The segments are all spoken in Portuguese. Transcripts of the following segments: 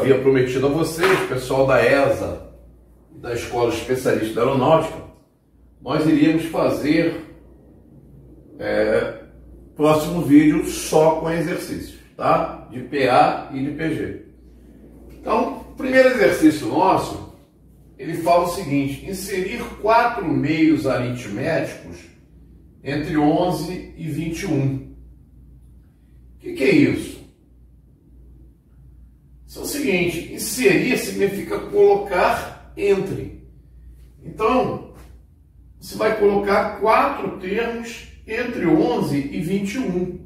havia prometido a vocês, pessoal da ESA e da Escola Especialista de Aeronáutica, nós iríamos fazer próximo vídeo só com exercícios, tá? De PA e de PG. Então, o primeiro exercício nosso, ele fala o seguinte: inserir 4 meios aritméticos entre 11 e 21. O que é isso? Isso é o seguinte: inserir significa colocar entre. Então, você vai colocar 4 termos entre 11 e 21.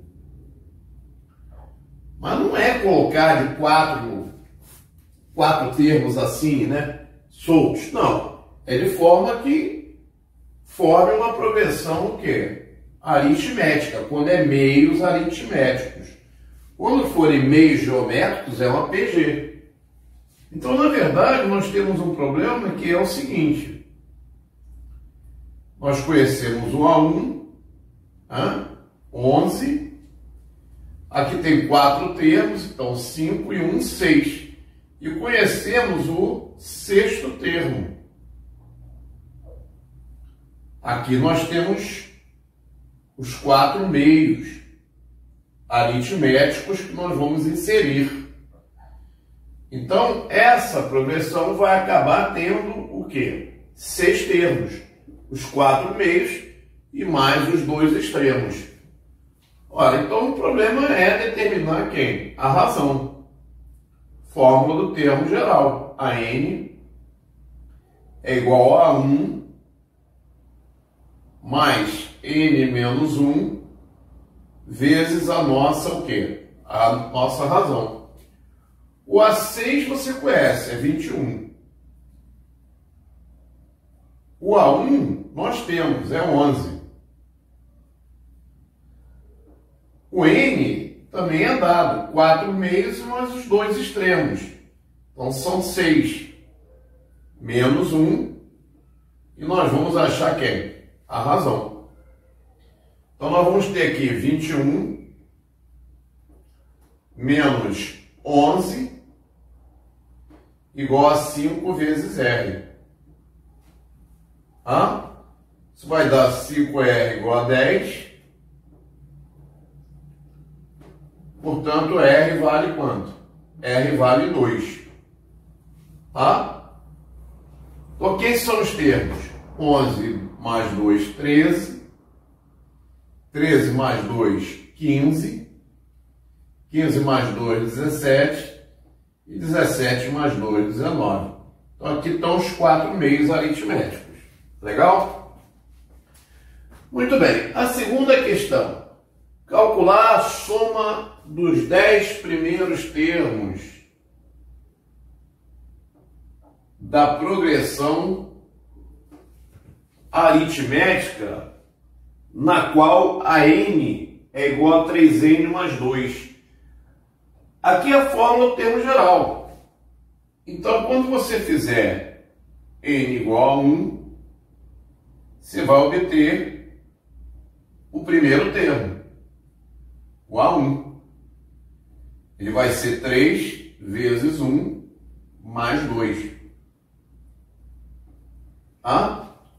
Mas não é colocar de quatro termos assim, né? Soltos. Não. É de forma que forme uma progressão o quê? Aritmética, quando é meios aritméticos. Quando forem meios geométricos, é uma PG. Então, na verdade, nós temos um problema que é o seguinte: nós conhecemos o A1, 11, aqui tem 4 termos, então 5 e 1, 6. E conhecemos o 6º termo. Aqui nós temos os 4 meios aritméticos que nós vamos inserir. Então, essa progressão vai acabar tendo o quê? 6 termos. Os 4 meios e mais os 2 extremos. Olha, então o problema é determinar quem? A razão. Fórmula do termo geral. A n é igual a 1 mais n menos 1 vezes a nossa o quê? A nossa razão. O A6 você conhece, é 21. O A1 nós temos, é 11. O n também é dado, 4 meios mais os 2 extremos. Então são 6 menos 1. E nós vamos achar quem? A razão. Então nós vamos ter aqui 21 menos 11 igual a 5 vezes R. Isso vai dar 5R igual a 10. Portanto, R vale quanto? R vale 2. Então, quais são os termos? 11 mais 2, 13. 13 mais 2, 15. 15 mais 2, 17. E 17 mais 2, 19. Então, aqui estão os 4 meios aritméticos. Legal? Muito bem. A segunda questão. Calcular a soma dos 10 primeiros termos da progressão aritmética na qual a n é igual a 3n mais 2. Aqui é a fórmula do termo geral. Então, quando você fizer n igual a 1, você vai obter o primeiro termo, o A1. Ele vai ser 3 vezes 1 mais 2.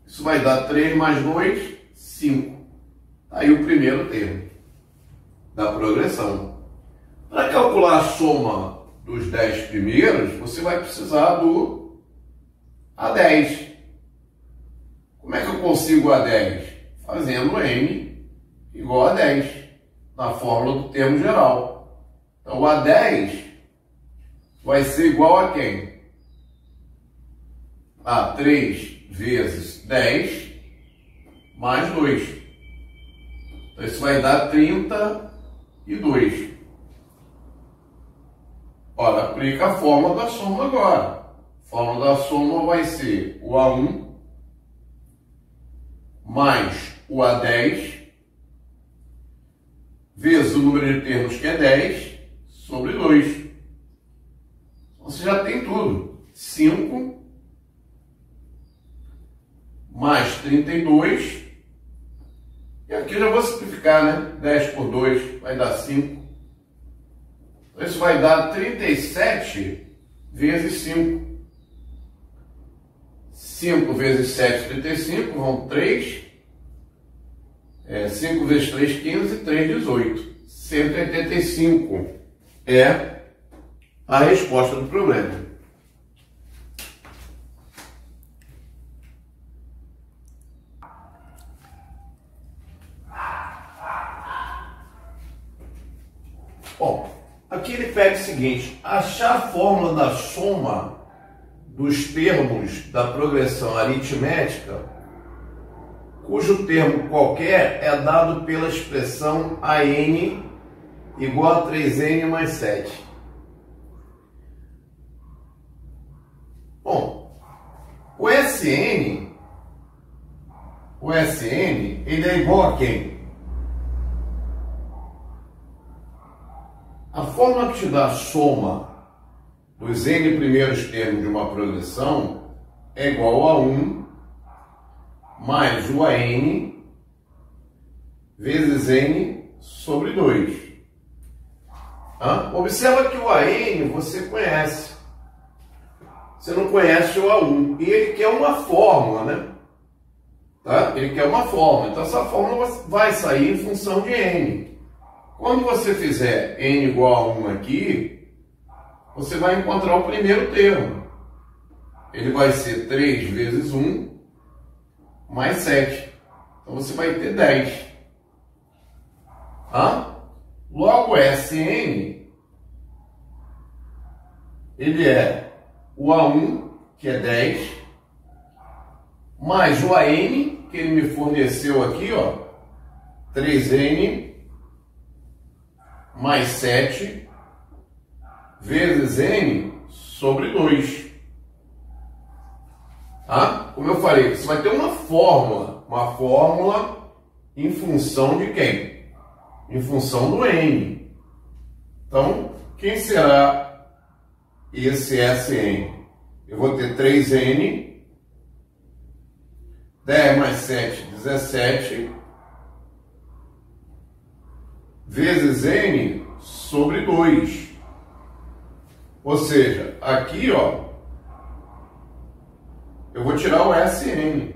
Isso vai dar 3 mais 2, 5. Aí o primeiro termo da progressão. Para calcular a soma dos 10 primeiros, você vai precisar do A10. Como é que eu consigo o A10? Fazendo n igual a 10, na fórmula do termo geral. Então, o A10 vai ser igual a quem? A 3 vezes 10 mais 2. Então, isso vai dar 32. Olha, aplica a fórmula da soma agora. A fórmula da soma vai ser o A1 mais o A10 vezes o número de termos, que é 10, sobre 2. Então, você já tem tudo. 5 mais 32. E aqui eu já vou simplificar, né? 10 por 2 vai dar 5. Então, isso vai dar 37 vezes 5. 5 vezes 7, 35, vão 3. 5 vezes 3, 15, 3, 18. 185 é a resposta do problema. Bom, aqui ele pede o seguinte: achar a fórmula da soma dos termos da progressão aritmética, cujo termo qualquer é dado pela expressão AN igual a 3N mais 7. Bom, o SN, ele é igual a quem? A fórmula que te dá a soma dos N primeiros termos de uma progressão é igual a 1 mais o AN vezes N sobre 2. Observa que o AN você conhece. Você não conhece o A1. E ele quer uma fórmula, né? Tá? Ele quer uma fórmula. Então essa fórmula vai sair em função de N. Quando você fizer N igual a 1 aqui, você vai encontrar o primeiro termo. Ele vai ser 3 vezes 1 mais 7. Então você vai ter 10. Logo, SN, ele é o A1, que é 10, mais o AN, que ele me forneceu aqui, ó, 3N mais 7 vezes N sobre 2. Como eu falei, você vai ter uma fórmula em função de quem? Em função do N. Então, quem será esse SN? Eu vou ter 3N, 10 mais 7, 17, vezes N sobre 2. Ou seja, aqui, ó, eu vou tirar o SN.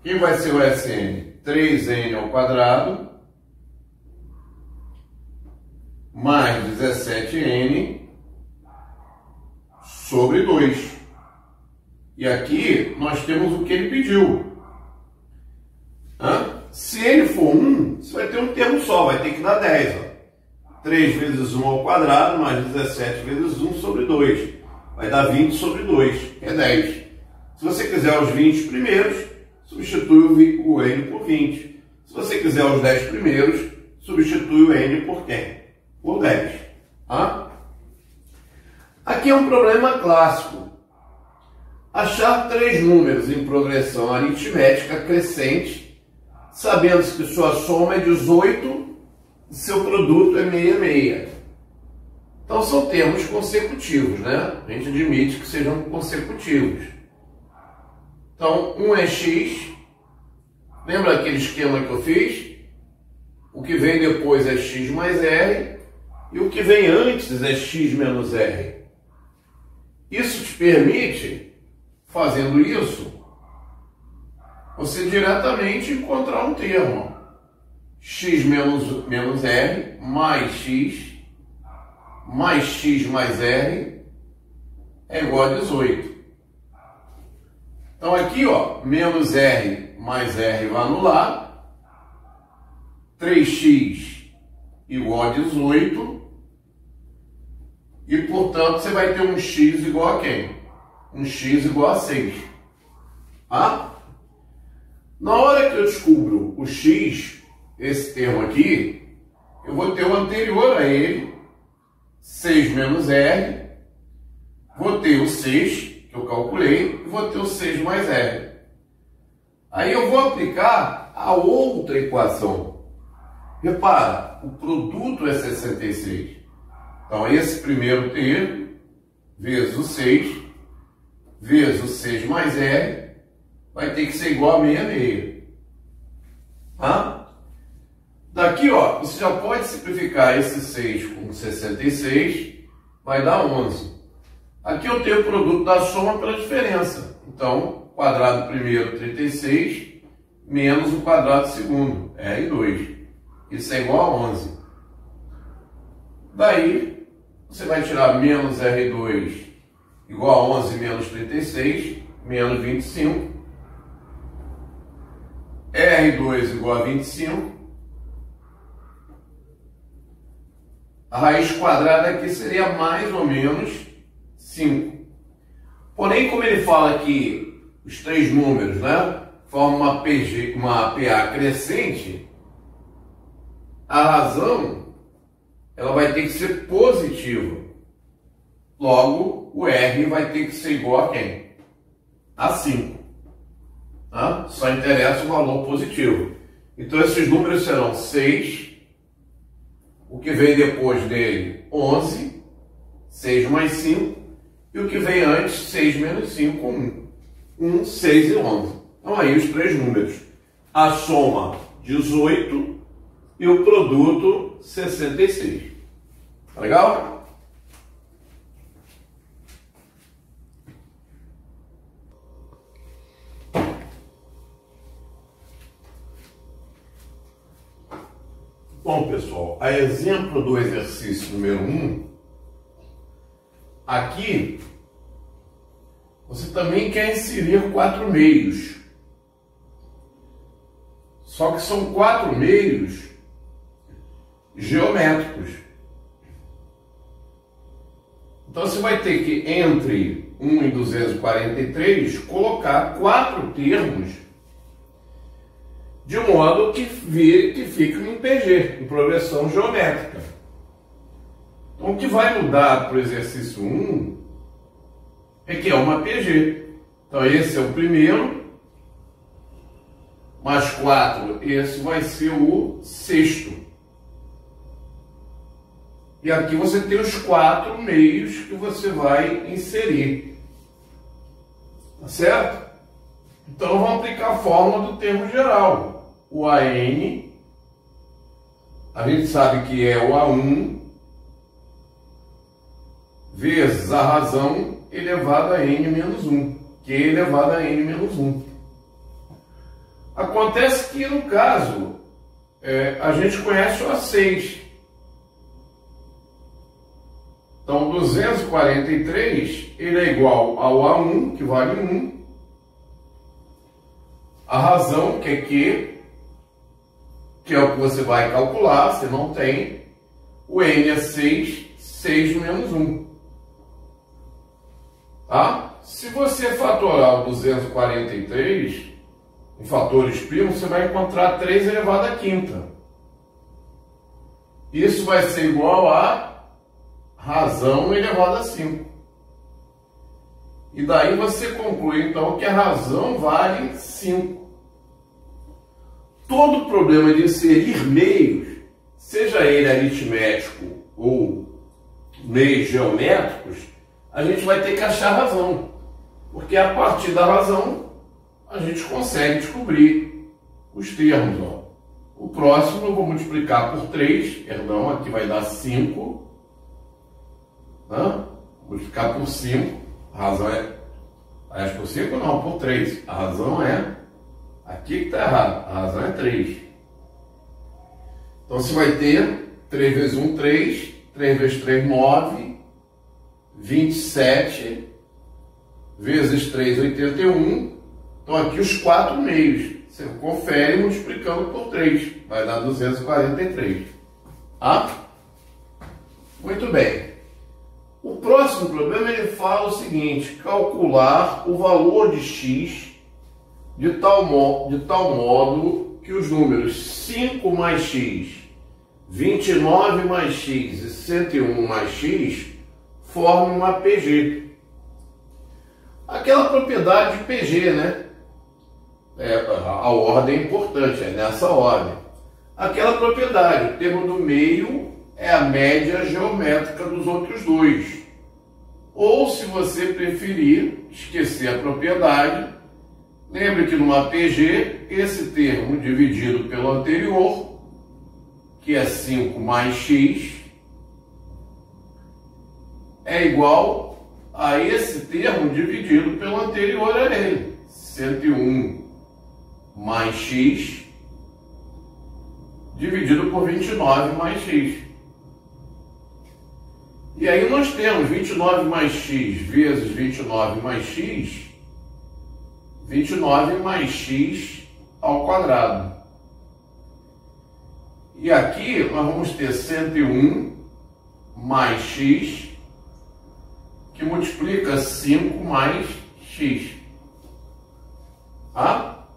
Quem vai ser o SN? 3N ao quadrado mais 17N sobre 2. E aqui nós temos o que ele pediu. Se N for 1, você vai ter um termo só, vai ter que dar 10. Ó. 3 vezes 1 ao quadrado mais 17 vezes 1 sobre 2. Vai dar 20 sobre 2, é 10. Se você quiser os 20 primeiros, substitui o N por 20. Se você quiser os 10 primeiros, substitui o N por quem? Por 10. Aqui é um problema clássico. Achar 3 números em progressão aritmética crescente, sabendo que sua soma é 18 e seu produto é 66. Então são termos consecutivos, né? A gente admite que sejam consecutivos. Então, um é x. Lembra aquele esquema que eu fiz? O que vem depois é x mais r. E o que vem antes é x menos r. Isso te permite, fazendo isso, você diretamente encontrar um termo. X menos r mais x mais r é igual a 18. Então aqui, ó, menos r mais r vai anular. 3x igual a 18. E, portanto, você vai ter um x igual a quem? Um x igual a 6. Na hora que eu descubro o x, esse termo aqui, eu vou ter o anterior a ele, 6 menos r, vou ter o 6, que eu calculei, e vou ter o 6 mais r. Aí eu vou aplicar a outra equação. Repara, o produto é 66. Então, esse primeiro termo, vezes o 6, vezes o 6 mais r, vai ter que ser igual a 66. Daqui, ó, você já pode simplificar esse 6 com 66, vai dar 11. Aqui eu tenho o produto da soma pela diferença. Então, quadrado primeiro, 36, menos o quadrado segundo, R2. Isso é igual a 11. Daí, você vai tirar menos R2 igual a 11 menos 36, menos 25. R2 igual a 25. A raiz quadrada aqui seria mais ou menos 5. Porém, como ele fala aqui, os três números, né, formam uma PA crescente, a razão ela vai ter que ser positiva. Logo, o R vai ter que ser igual a quem? A 5. Tá? Só interessa o valor positivo. Então, esses números serão 6. O que vem depois dele, 11. 6 mais 5. E o que vem antes, 6 menos 5, 1. 1, 6 e 11. Então, aí os três números. A soma, 18. E o produto, 66. Tá legal? Bom, pessoal, a exemplo do exercício número 1, aqui você também quer inserir 4 meios. Só que são 4 meios geométricos. Então você vai ter que, entre 1 e 243, colocar 4 termos de modo que fique em PG, em progressão geométrica. Então, o que vai mudar para o exercício 1 é que é uma PG. Então, esse é o primeiro, mais 4, esse vai ser o sexto. E aqui você tem os 4 meios que você vai inserir. Tá certo? Então, vamos aplicar a fórmula do termo geral. O AN, a gente sabe que é o A1 vezes a razão elevada a N menos 1, que é elevado a N menos 1. Acontece que, no caso, a gente conhece o A6. Então, 243, ele é igual ao A1, que vale 1. A razão, que é Q, que é o que você vai calcular, se não tem. O N é 6, 6 menos 1. Tá? Se você fatorar o 243 em fatores primos, você vai encontrar 3 elevado à quinta. Isso vai ser igual a razão elevada a 5. E daí você conclui, então, que a razão vale 5. Todo problema de inserir meios, seja ele aritmético ou meios geométricos, a gente vai ter que achar a razão. Porque a partir da razão, a gente consegue descobrir os termos. Ó. O próximo eu vou multiplicar por 3, perdão, aqui vai dar 5. Né? Multiplicar por 5, a razão é... Aliás, por 5 não, por 3. A razão é... Aqui que está errado, a razão é 3. Então você vai ter 3 vezes 1, 3. 3 vezes 3, 9. 27. Vezes 3, 81. Então aqui os 4 meios. Você confere multiplicando por 3. Vai dar 243. Tá? Muito bem. O próximo problema ele fala o seguinte: calcular o valor de x de tal modo que os números 5 mais x, 29 mais x e 101 mais x formem uma PG. Aquela propriedade de PG, né? A ordem é importante, é nessa ordem. Aquela propriedade, o termo do meio é a média geométrica dos outros dois. Ou, se você preferir, esquecer a propriedade, lembre que numa PG, esse termo dividido pelo anterior, que é 5 mais x, é igual a esse termo dividido pelo anterior a ele. 101 mais x dividido por 29 mais x. E aí nós temos 29 mais x vezes 29 mais x, 29 mais x ao quadrado. E aqui nós vamos ter 101 mais x, que multiplica 5 mais x. Tá?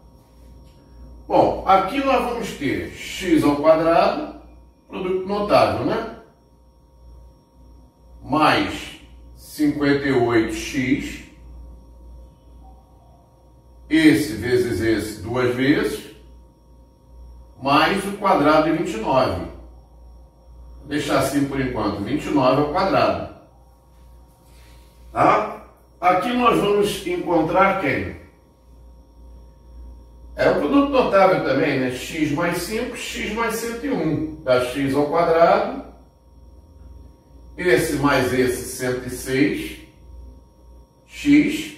Bom, aqui nós vamos ter x ao quadrado, produto notável, né? Mais 58x, esse vezes esse duas vezes, mais o quadrado de 29. Vou deixar assim por enquanto, 29 ao quadrado. Tá? Aqui nós vamos encontrar quem? É o produto notável também, né? X mais 5, x mais 101. Dá x ao quadrado. Esse mais esse, 106. X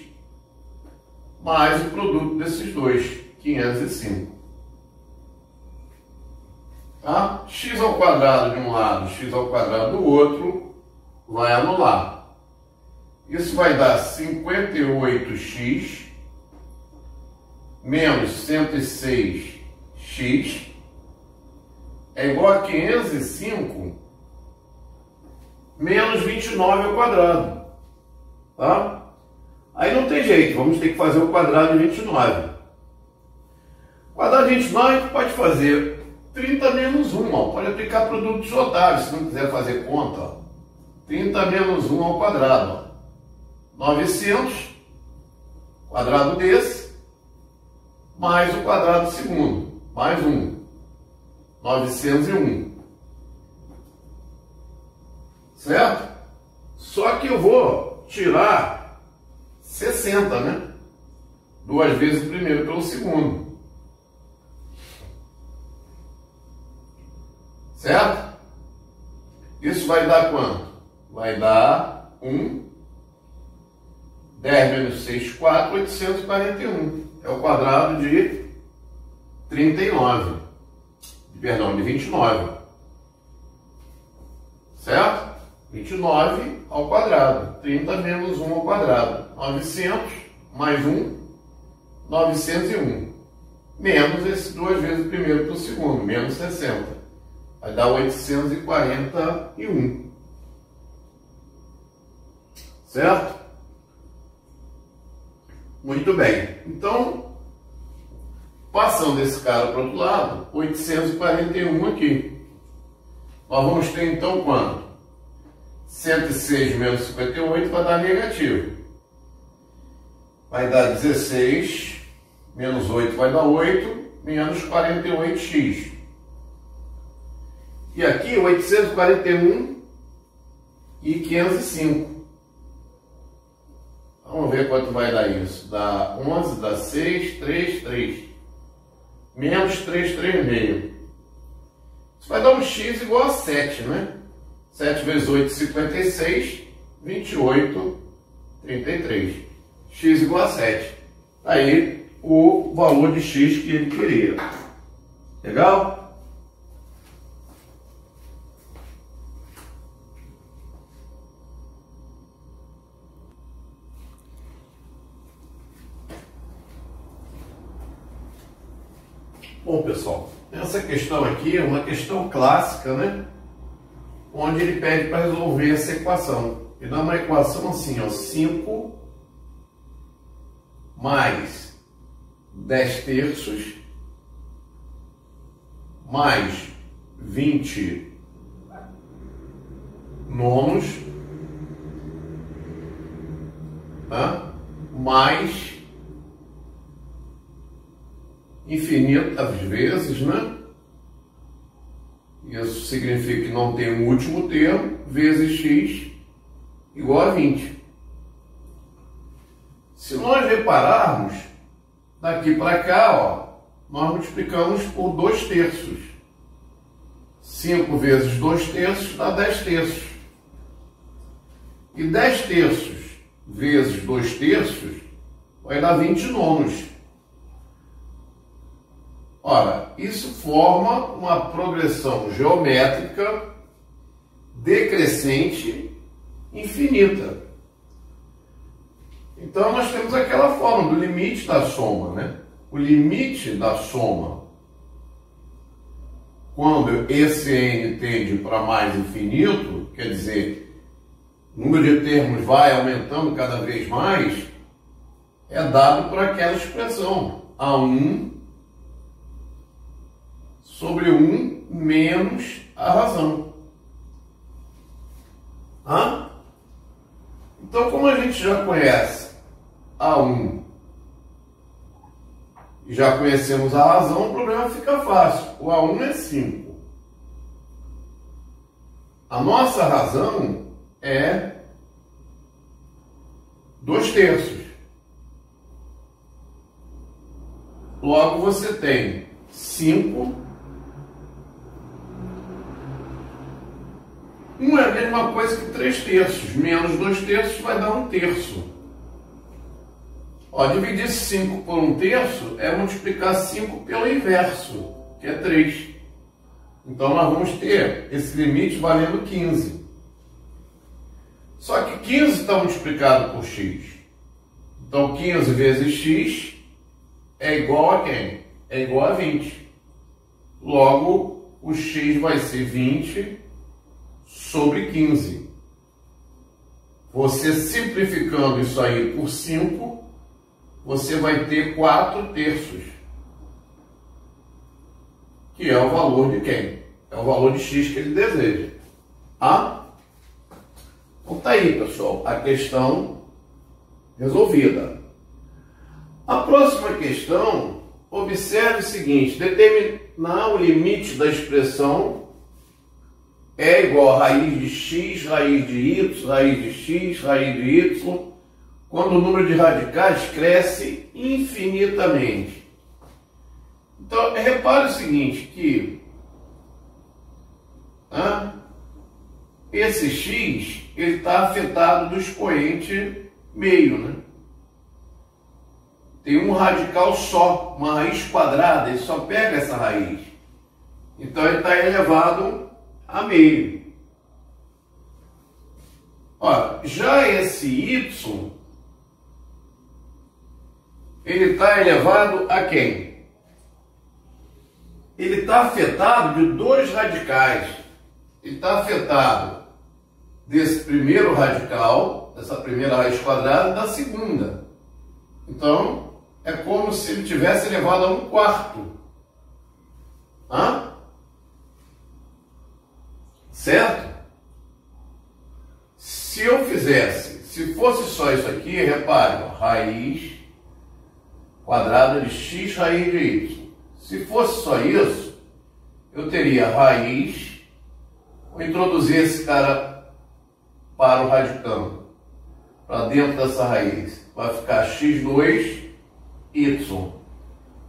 mais o produto desses dois, 505. Tá? X ao quadrado de um lado, x ao quadrado do outro, vai anular. Isso vai dar 58x menos 106x é igual a 505 menos 29 ao quadrado. Tá? Aí não tem jeito, vamos ter que fazer o quadrado de 29. O quadrado de 29 a gente pode fazer 30 menos 1, ó. Pode aplicar produtos notáveis, se não quiser fazer conta. Ó. 30 menos 1 ao quadrado. Ó. 900, quadrado desse, mais o quadrado segundo, mais 1. 901. Certo? Só que eu vou tirar 60, né? Duas vezes o primeiro pelo segundo. Certo? Isso vai dar quanto? Vai dar 1. 10 menos 6, 4, 841. É o quadrado de 39. Perdão, de 29. Certo? 29 ao quadrado. 30 menos 1 ao quadrado. 900 mais 1, 901. Menos esse duas vezes o primeiro para o segundo, menos 60. Vai dar 841. Certo? Muito bem. Então, passando esse cara para o outro lado, 841 aqui. Nós vamos ter então quanto? 106 menos 58 vai dar negativo. Vai dar 16, menos 8 vai dar 8, menos 48x. E aqui 841 e 505. Vamos ver quanto vai dar isso. Dá 11, dá 6, 3, 3. Menos 3, 3 meio. Isso vai dar um x igual a 7, né? 7 vezes 8, 56. 28, 33. X igual a 7. Aí o valor de x que ele queria. Legal? Bom, pessoal, essa questão aqui é uma questão clássica, né? Onde ele pede para resolver essa equação. Ele dá uma equação assim, ó, 5 mais 10 terços mais 20 nonos, tá? Mais infinitas vezes, né? Isso significa que não tem um último termo, vezes x igual a 20. Se nós repararmos, daqui para cá, ó, nós multiplicamos por 2 terços. 5 vezes 2 terços dá 10 terços. E 10 terços vezes 2 terços vai dar 20 nonos. Ora, isso forma uma progressão geométrica decrescente infinita. Então, nós temos aquela forma do limite da soma, né? O limite da soma, quando esse n tende para mais infinito, quer dizer, o número de termos vai aumentando cada vez mais, é dado por aquela expressão, A1 sobre 1 menos a razão. Então, como a gente já conhece A1 e já conhecemos a razão, o problema fica fácil. O A1 é 5. A nossa razão é 2 terços. Logo, você tem 5. 1 é a mesma coisa que 3 terços. Menos 2 terços vai dar 1 terço. Ó, dividir 5 por 1 terço é multiplicar 5 pelo inverso, que é 3. Então, nós vamos ter esse limite valendo 15. Só que 15 está multiplicado por x. Então, 15 vezes x é igual a quem? É igual a 20. Logo, o x vai ser 20 sobre 15. Você simplificando isso aí por 5, você vai ter 4 terços. Que é o valor de quem? É o valor de x que ele deseja. Então tá aí, pessoal, a questão resolvida. A próxima questão, observe o seguinte: determinar o limite da expressão é igual a raiz de x, raiz de y, raiz de x, raiz de y, quando o número de radicais cresce infinitamente. Então, repare o seguinte, que esse x ele está afetado do expoente meio, né? Tem um radical só, uma raiz quadrada, ele só pega essa raiz. Então, ele está elevado a meio. Ora, já esse y, ele está elevado a quem? Ele está afetado de 2 radicais. Ele está afetado desse primeiro radical, dessa primeira raiz quadrada, e da segunda. Então, é como se ele tivesse elevado a 1/4. Certo? Se eu fizesse, se fosse só isso aqui, repare, ó, raiz quadrada de x, raiz de y. Se fosse só isso, eu teria raiz, vou introduzir esse cara para o radicando, para dentro dessa raiz. Vai ficar x2, y.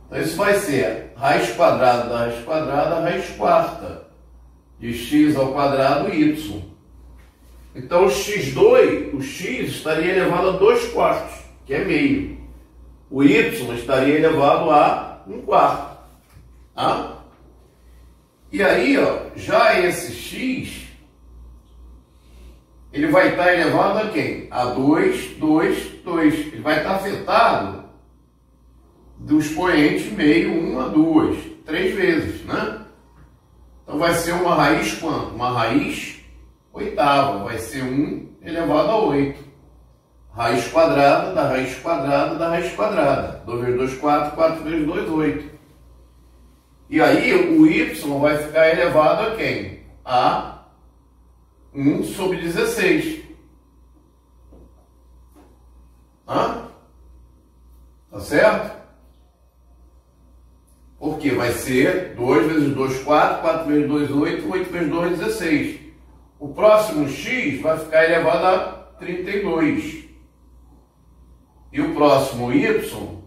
Então isso vai ser raiz quadrada da raiz quadrada, raiz quarta de x ao quadrado, y. Então o x2, o x estaria elevado a 2/4, que é meio. O y estaria elevado a 1/4. E aí, ó, já esse x, ele vai estar elevado a quem? A 2, 2, 2. Ele vai estar afetado do expoente meio 1 a 2, 3 vezes, né? Então vai ser uma raiz quanto? Uma raiz oitava, vai ser 1 elevado a 8. Raiz quadrada da raiz quadrada da raiz quadrada. 2 vezes 2, 4, 4 vezes 2, 8. E aí o y vai ficar elevado a quem? A 1 sobre 16. Tá certo? Porque vai ser 2 vezes 2, 4, 4 vezes 2, 8, 8 vezes 2, 16. O próximo x vai ficar elevado a 32. E o próximo y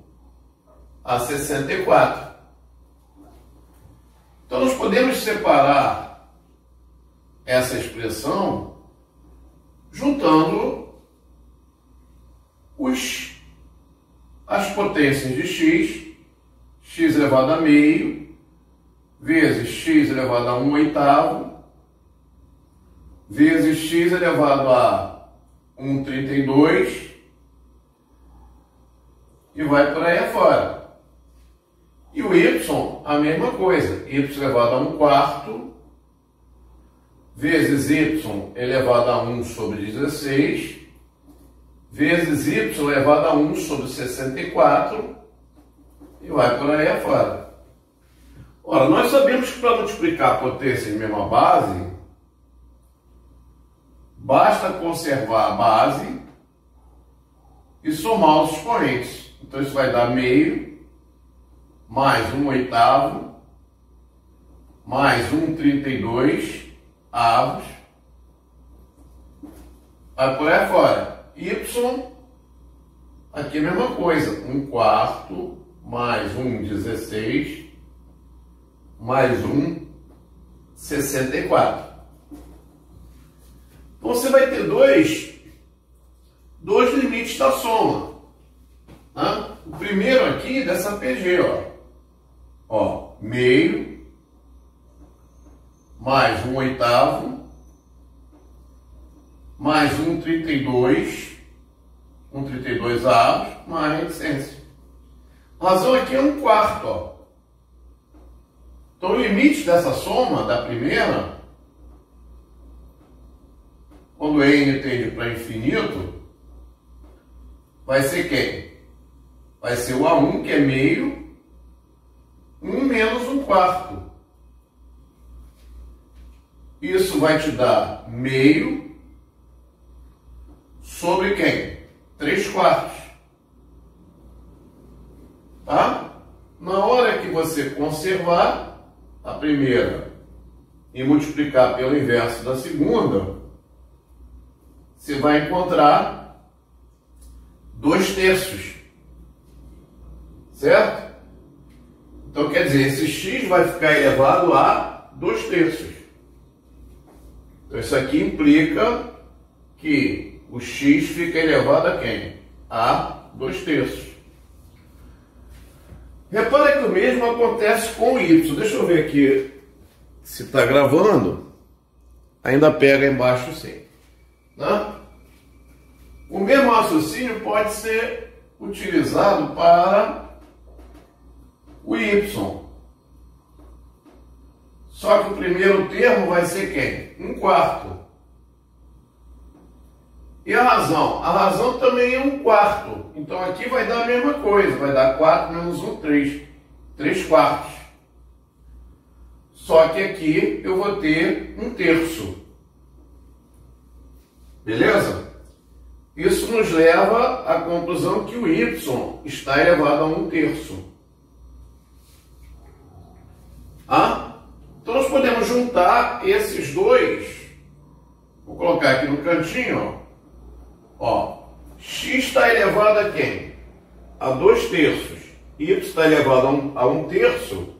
a 64. Então, nós podemos separar essa expressão juntando as potências de x elevado a meio, vezes x elevado a 1/8, vezes x elevado a 1/32, e vai por aí afora. E o y, a mesma coisa, y elevado a 1/4, vezes y elevado a 1 sobre 16, vezes y elevado a 1 sobre 64, e vai por aí afora. Ora, nós sabemos que para multiplicar potências de mesma base, basta conservar a base e somar os expoentes. Então isso vai dar meio, mais 1/8, mais 1/32 avos, vai por aí fora. Y, aqui é a mesma coisa, 1/4, mais 1/16, mais 1/64. Então você vai ter dois limites da soma. Tá? O primeiro aqui dessa PG, ó, meio, mais 1/8, mais 1/32 avos, mais a reticência. A razão aqui é 1/4, ó. Então o limite dessa soma, da primeira, quando n tende para infinito, vai ser quem? Vai ser o A1, que é meio, 1 menos 1/4. Isso vai te dar meio sobre quem? 3/4. Tá? Na hora que você conservar a primeira e multiplicar pelo inverso da segunda, você vai encontrar 2/3. Certo? Então quer dizer, esse x vai ficar elevado a 2/3. Então isso aqui implica que o x fica elevado a quem? A 2/3. Repara que o mesmo acontece com o y. Deixa eu ver aqui se está gravando. Ainda pega embaixo sim. Né? O mesmo raciocínio pode ser utilizado para o y. Só que o primeiro termo vai ser quem? 1/4. E a razão? A razão também é 1/4. Então aqui vai dar a mesma coisa. Vai dar 4 menos 1, 3. 3/4. Só que aqui eu vou ter 1/3. Beleza? Isso nos leva à conclusão que o y está elevado a 1/3. Então nós podemos juntar esses dois. Vou colocar aqui no cantinho, ó. X está elevado a quem? A 2/3. Y está elevado a 1/3.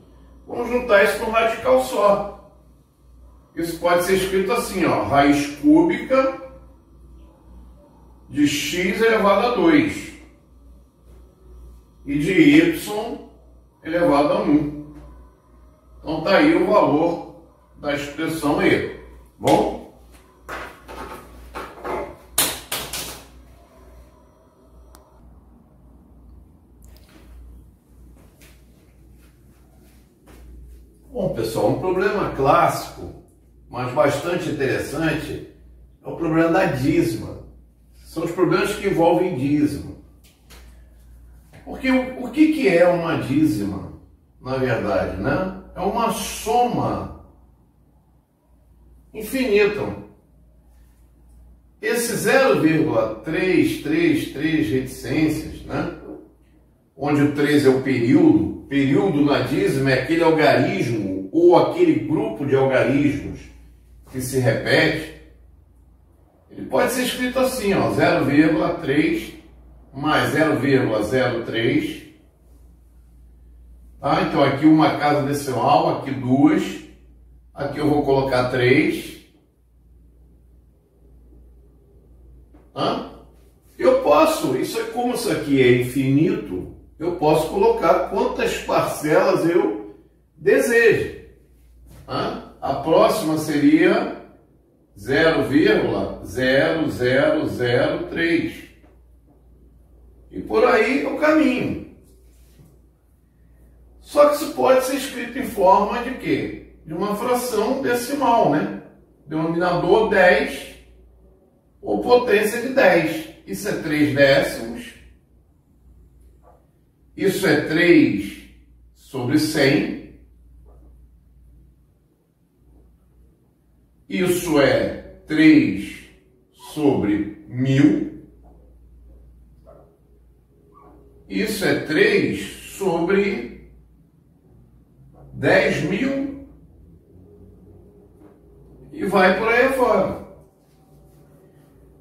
Vamos juntar isso num radical só. Isso pode ser escrito assim, ó. Raiz cúbica de x elevado a 2 e de y elevado a 1. Então está aí o valor da expressão E. Bom? Bom, pessoal, um problema clássico, mas bastante interessante, é o problema da dízima. São os problemas que envolvem dízima. Porque o que é uma dízima, na verdade, né? É uma soma infinita. Esse 0,333 reticências, né? Onde o 3 é o período. Período na dízima é aquele algarismo ou aquele grupo de algarismos que se repete. Ele pode ser escrito assim, ó, 0,3 mais 0,03. Tá? Então aqui uma casa decimal, aqui 2. Aqui eu vou colocar 3. Eu posso, como isso aqui é infinito, eu posso colocar quantas parcelas eu desejo. A próxima seria 0,0003. E por aí eu caminho. Só que isso pode ser escrito em forma de quê? De uma fração decimal, né? Denominador 10 ou potência de 10. Isso é 3 décimos. Isso é 3 sobre 100. Isso é 3 sobre 1000. Isso é 3 sobre 10.000. E vai por aí fora.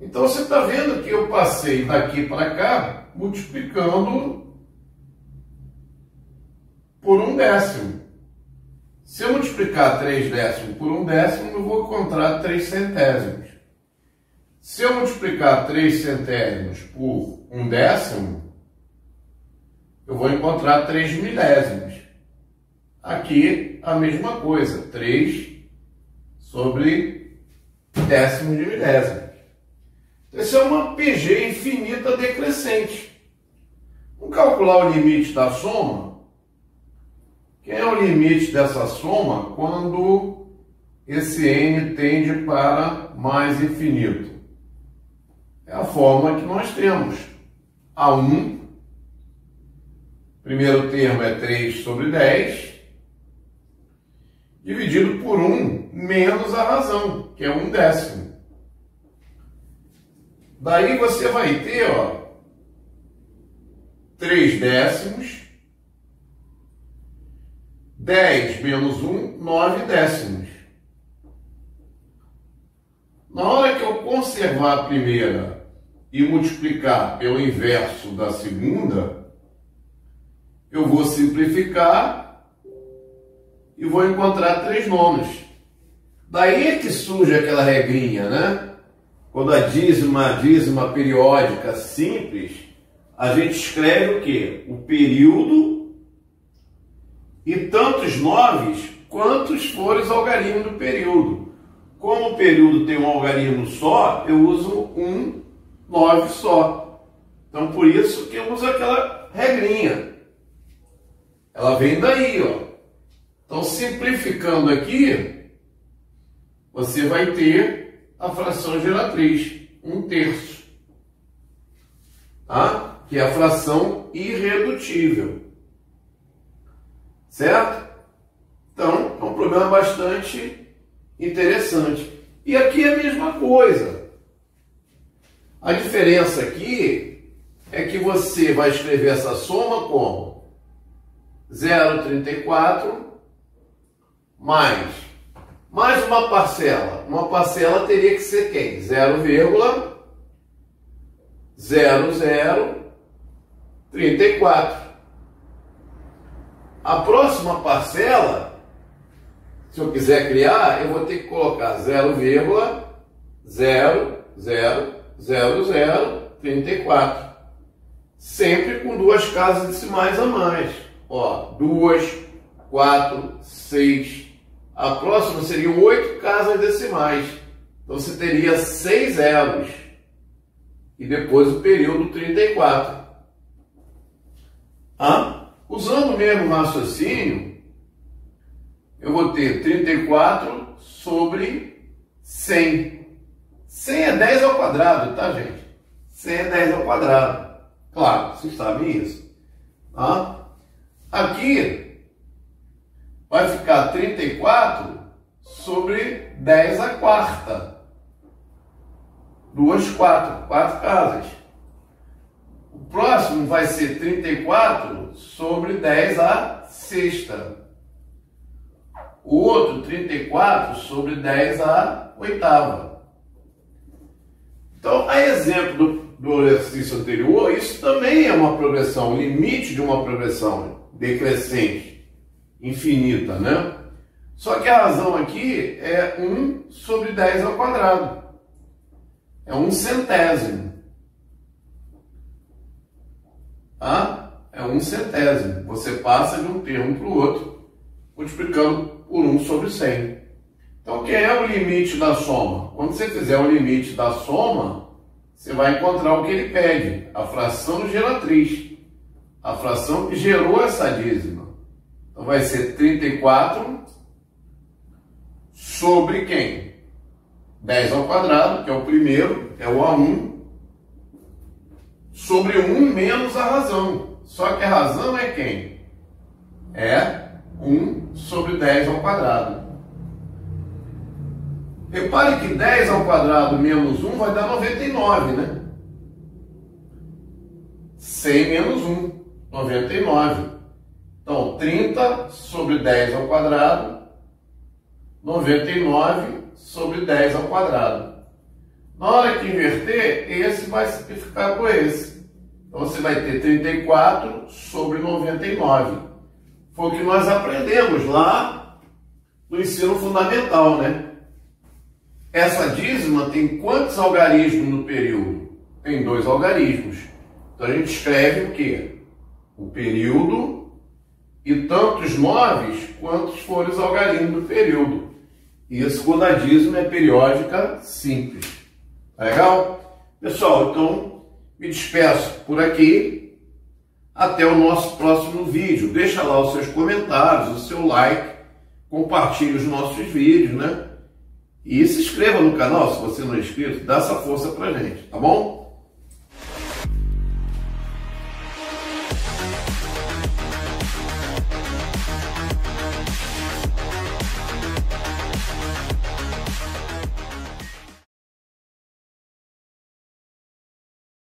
Então você está vendo que eu passei daqui para cá multiplicando por 1/10. Se eu multiplicar 3 décimos por 1/10, eu vou encontrar 3 centésimos. Se eu multiplicar 3 centésimos por 1/10, eu vou encontrar 3 milésimos. Aqui a mesma coisa, 3 sobre décimos de milésimo. Essa é uma PG infinita decrescente. Vamos calcular o limite da soma. Quem é o limite dessa soma quando esse n tende para mais infinito? É a fórmula que nós temos. A1, primeiro termo é 3 sobre 10, dividido por 1 menos a razão, que é 1/10. Daí você vai ter, 3 décimos, 10 menos 1, 9 décimos. Na hora que eu conservar a primeira e multiplicar pelo inverso da segunda, eu vou simplificar e vou encontrar 3 nonos. Daí é que surge aquela regrinha, né? Quando a dízima periódica simples, a gente escreve o quê? O período e tantos noves quantos forem os algarismos do período. Como o período tem um algarismo só, eu uso um 9 só. Então, por isso que eu uso aquela regrinha. Ela vem daí, Então, simplificando aqui, você vai ter a fração geratriz, 1/3. Tá? Que é a fração irredutível. Certo? Então, é um problema bastante interessante. E aqui é a mesma coisa. A diferença aqui é que você vai escrever essa soma como 0,34 mais uma parcela. Uma parcela teria que ser quem? 0,0034. A próxima parcela, se eu quiser criar, eu vou ter que colocar 0,000034. Sempre com 2 casas decimais a mais. 2, 4, 6. A próxima seriam 8 casas decimais. Então você teria 6 zeros. E depois o período 34. Usando o mesmo raciocínio, eu vou ter 34 sobre 100. 100 é 10 ao quadrado, tá, gente? 100 é 10 ao quadrado. Claro, vocês sabem isso. Aqui vai ficar 34 sobre 10 à quarta. 2 4 casas. O próximo vai ser 34 sobre 10 à sexta. O outro 34 sobre 10 à oitava. Então, a exemplo do exercício anterior, isso também é uma progressão, o limite de uma progressão decrescente, infinita, né? Só que a razão aqui é 1 sobre 10 ao quadrado. É 1 centésimo. tá? É 1/100. Você passa de um termo para o outro, multiplicando por 1 sobre 100. Então, quem é o limite da soma? Quando você fizer o limite da soma, você vai encontrar o que ele pede, a fração geratriz, a fração que gerou essa dízima. Então, vai ser 34 sobre quem? 10 ao quadrado, que é o primeiro, é o A1, sobre 1 menos a razão. Só que a razão é quem? É 1 sobre 10 ao quadrado. Repare que 10 ao quadrado menos 1 vai dar 99, né? 100 menos 1, 99. Então, 30 sobre 10 ao quadrado, 99 sobre 10 ao quadrado. Na hora que inverter, esse vai simplificar por esse. Então, você vai ter 34 sobre 99. Foi o que nós aprendemos lá no ensino fundamental, né? Essa dízima tem quantos algarismos no período? Tem 2 algarismos. Então, a gente escreve o quê? O período e tantos 9 quantos forem os algarismos do período. Isso quando a dízima é periódica simples. Tá legal? Pessoal, então, me despeço por aqui. Até o nosso próximo vídeo. Deixa lá os seus comentários, o seu like, compartilhe os nossos vídeos, né? E se inscreva no canal se você não é inscrito, dá essa força pra gente, tá bom?